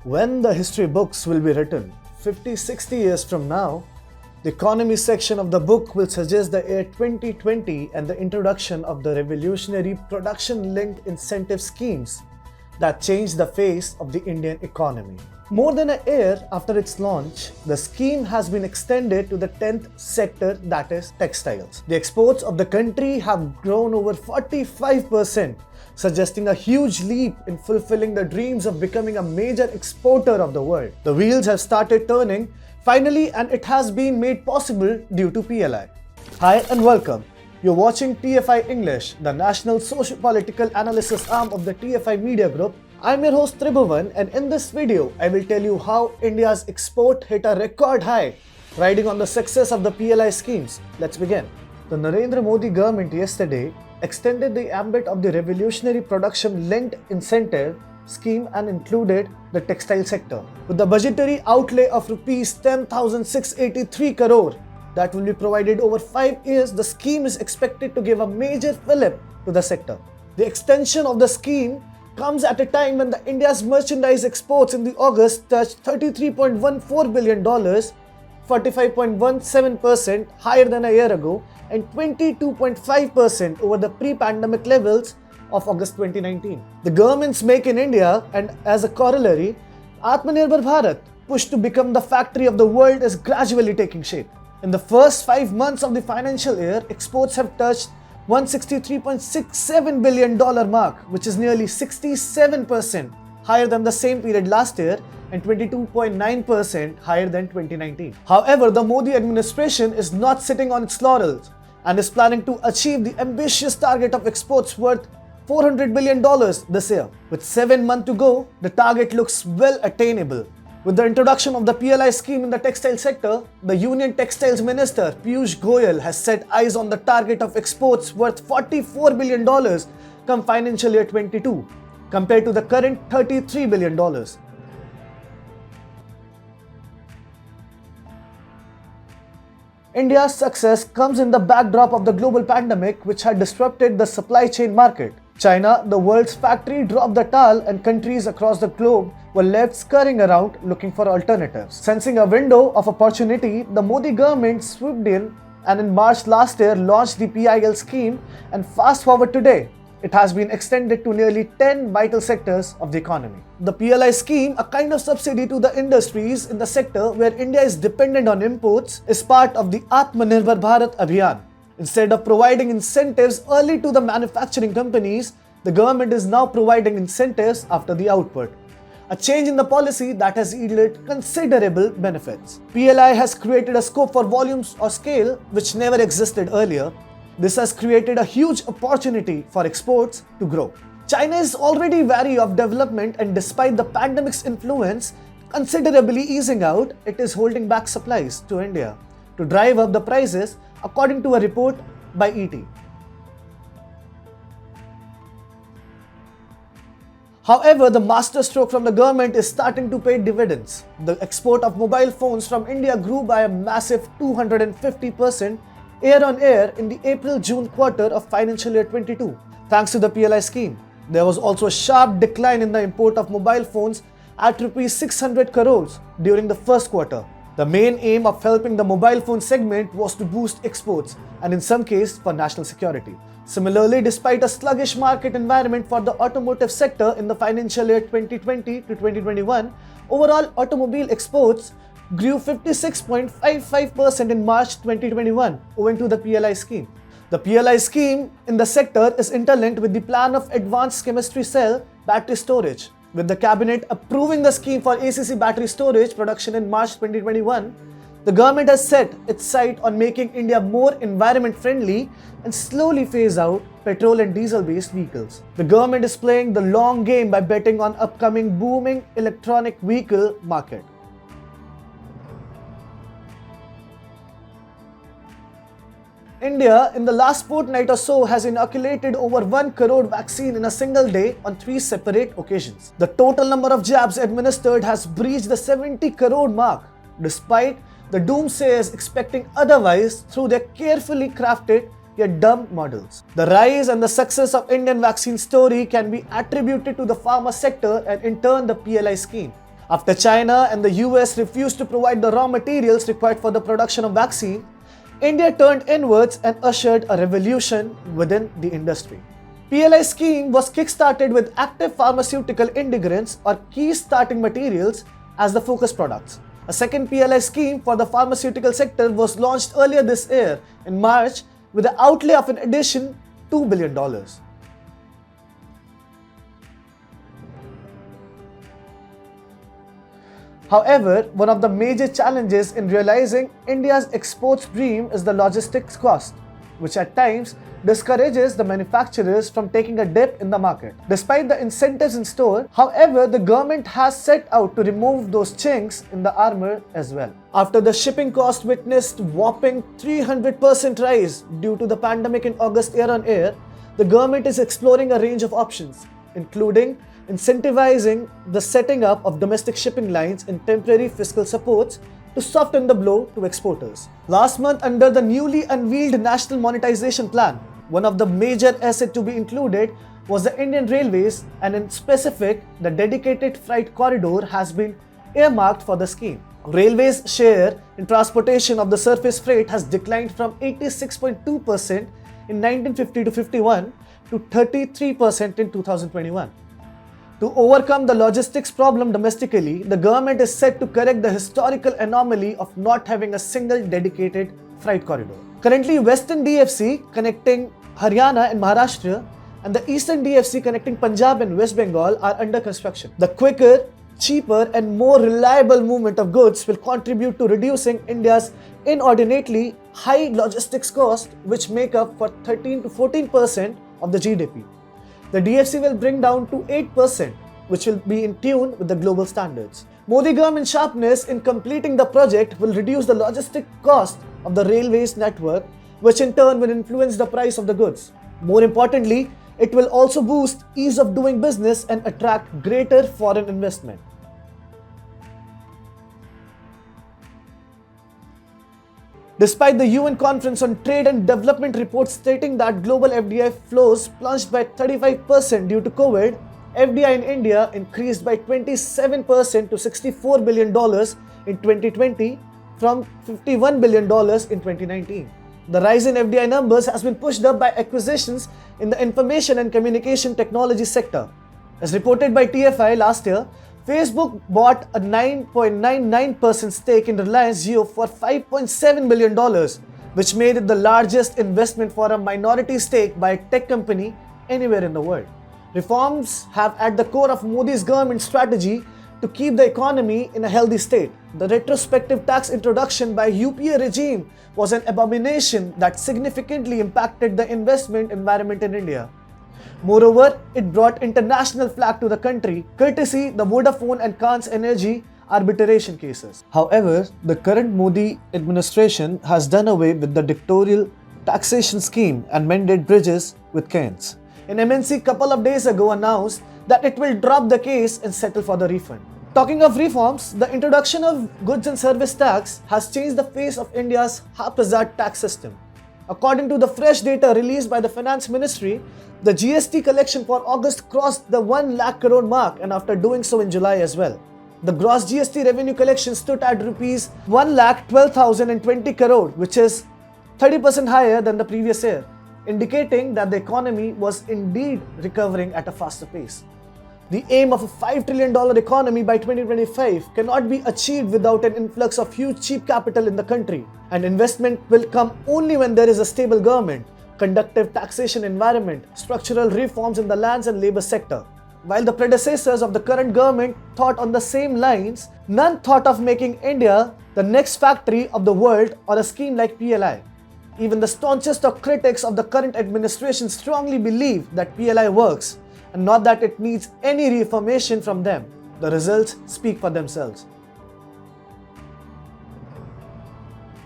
When the history books will be written, 50-60 years from now, the economy section of the book will suggest the year 2020 and the introduction of the revolutionary production-linked incentive schemes that changed the face of the Indian economy. More than a year after its launch, the scheme has been extended to the 10th sector, that is textiles. The exports of the country have grown over 45%, suggesting a huge leap in fulfilling the dreams of becoming a major exporter of the world. The wheels have started turning finally, and it has been made possible due to PLI. Hi and welcome. You're watching TFI English, the national socio-political analysis arm of the TFI Media Group. I'm your host Tribhuvan, and in this video, I will tell you how India's export hit a record high, riding on the success of the PLI schemes. Let's begin. The Narendra Modi government yesterday extended the ambit of the revolutionary production-linked incentive scheme and included the textile sector. With the budgetary outlay of Rs 10,683 crore that will be provided over 5 years, the scheme is expected to give a major fillip to the sector. The extension of the scheme comes at a time when India's merchandise exports in the August touched $33.14 billion, 45.17% higher than a year ago, and 22.5% over the pre-pandemic levels of August 2019. The government's Make in India and as a corollary, Atmanirbhar Bharat push to become the factory of the world is gradually taking shape. In the first 5 months of the financial year, exports have touched $163.67 billion mark, which is nearly 67% higher than the same period last year and 22.9% higher than 2019. However, the Modi administration is not sitting on its laurels and is planning to achieve the ambitious target of exports worth $400 billion this year. With 7 months to go, the target looks well attainable. With the introduction of the PLI scheme in the textile sector, the Union Textiles Minister Piyush Goyal has set eyes on the target of exports worth $44 billion come financial year 22, compared to the current $33 billion. India's success comes in the backdrop of the global pandemic, which had disrupted the supply chain market. China, the world's factory, dropped the towel, and countries across the globe were left scurrying around looking for alternatives. Sensing a window of opportunity, the Modi government swooped in and in March last year launched the PIL scheme, and fast forward today, it has been extended to nearly 10 vital sectors of the economy. The PLI scheme, a kind of subsidy to the industries in the sector where India is dependent on imports, is part of the Atmanirbhar Bharat Abhiyan. Instead of providing incentives early to the manufacturing companies, the government is now providing incentives after the output. A change in the policy that has yielded considerable benefits. PLI has created a scope for volumes or scale which never existed earlier. This has created a huge opportunity for exports to grow. China is already wary of development, and despite the pandemic's influence considerably easing out, it is holding back supplies to India to drive up the prices, according to a report by ET. However, the masterstroke from the government is starting to pay dividends. The export of mobile phones from India grew by a massive 250% year-on-year in the April-June quarter of financial year 22, thanks to the PLI scheme. There was also a sharp decline in the import of mobile phones at Rs 600 crores during the first quarter. The main aim of helping the mobile phone segment was to boost exports and in some cases for national security. Similarly, despite a sluggish market environment for the automotive sector in the financial year 2020 to 2021, overall automobile exports grew 56.55% in March 2021 owing to the PLI scheme. The PLI scheme in the sector is interlinked with the plan of advanced chemistry cell battery storage. With the cabinet approving the scheme for ACC battery storage production in March 2021, the government has set its sight on making India more environment friendly and slowly phase out petrol and diesel based vehicles. The government is playing the long game by betting on upcoming booming electronic vehicle market. India, in the last fortnight or so, has inoculated over 1 crore vaccine in a single day on 3 separate occasions. The total number of jabs administered has breached the 70 crore mark, despite the doomsayers expecting otherwise through their carefully crafted yet dumb models. The rise and the success of Indian vaccine story can be attributed to the pharma sector and in turn the PLI scheme. After China and the US refused to provide the raw materials required for the production of vaccine, India turned inwards and ushered a revolution within the industry. PLI scheme was kick-started with active pharmaceutical ingredients or key starting materials as the focus products. A second PLI scheme for the pharmaceutical sector was launched earlier this year in March with the outlay of an additional $2 billion. However, one of the major challenges in realizing India's exports dream is the logistics cost, which at times discourages the manufacturers from taking a dip in the market. Despite the incentives in store, however, the government has set out to remove those chinks in the armor as well. After the shipping cost witnessed whopping 300% rise due to the pandemic in August year-on-year, the government is exploring a range of options, including incentivizing the setting up of domestic shipping lines and temporary fiscal supports to soften the blow to exporters. Last month, under the newly unveiled National Monetization Plan, one of the major assets to be included was the Indian Railways, and in specific, the dedicated freight corridor has been earmarked for the scheme. Railways' share in transportation of the surface freight has declined from 86.2% in 1950 to 51 to 33% in 2021. To overcome the logistics problem domestically, the government is set to correct the historical anomaly of not having a single dedicated freight corridor. Currently, Western DFC connecting Haryana and Maharashtra and the Eastern DFC connecting Punjab and West Bengal are under construction. The quicker, cheaper and more reliable movement of goods will contribute to reducing India's inordinately high logistics costs, which make up for 13 to 14% of the GDP. The DFC will bring down to 8%, which will be in tune with the global standards. Modi government sharpness in completing the project will reduce the logistic cost of the railways network, which in turn will influence the price of the goods. More importantly, it will also boost ease of doing business and attract greater foreign investment. Despite the UN Conference on Trade and Development report stating that global FDI flows plunged by 35% due to COVID, FDI in India increased by 27% to $64 billion in 2020 from $51 billion in 2019. The rise in FDI numbers has been pushed up by acquisitions in the information and communication technology sector. As reported by TFI last year, Facebook bought a 9.99% stake in Reliance Jio for $5.7 billion, which made it the largest investment for a minority stake by a tech company anywhere in the world. Reforms have at the core of Modi's government strategy to keep the economy in a healthy state. The retrospective tax introduction by UPA regime was an abomination that significantly impacted the investment environment in India. Moreover, it brought international flag to the country, courtesy the Vodafone and Khan's Energy arbitration cases. However, the current Modi administration has done away with the dictatorial taxation scheme and mended bridges with Keynes. An MNC couple of days ago announced that it will drop the case and settle for the refund. Talking of reforms, the introduction of goods and service tax has changed the face of India's haphazard tax system. According to the fresh data released by the Finance Ministry, the GST collection for August crossed the 1 lakh crore mark, and after doing so in July as well. The gross GST revenue collection stood at rupees 1,12,020 crore, which is 30% higher than the previous year, indicating that the economy was indeed recovering at a faster pace. The aim of a $5 trillion economy by 2025 cannot be achieved without an influx of huge cheap capital in the country, and investment will come only when there is a stable government, conducive taxation environment, structural reforms in the lands and labor sector. While the predecessors of the current government thought on the same lines, none thought of making India the next factory of the world or a scheme like PLI. Even the staunchest of critics of the current administration strongly believe that PLI works, and not that it needs any reformation from them. The results speak for themselves.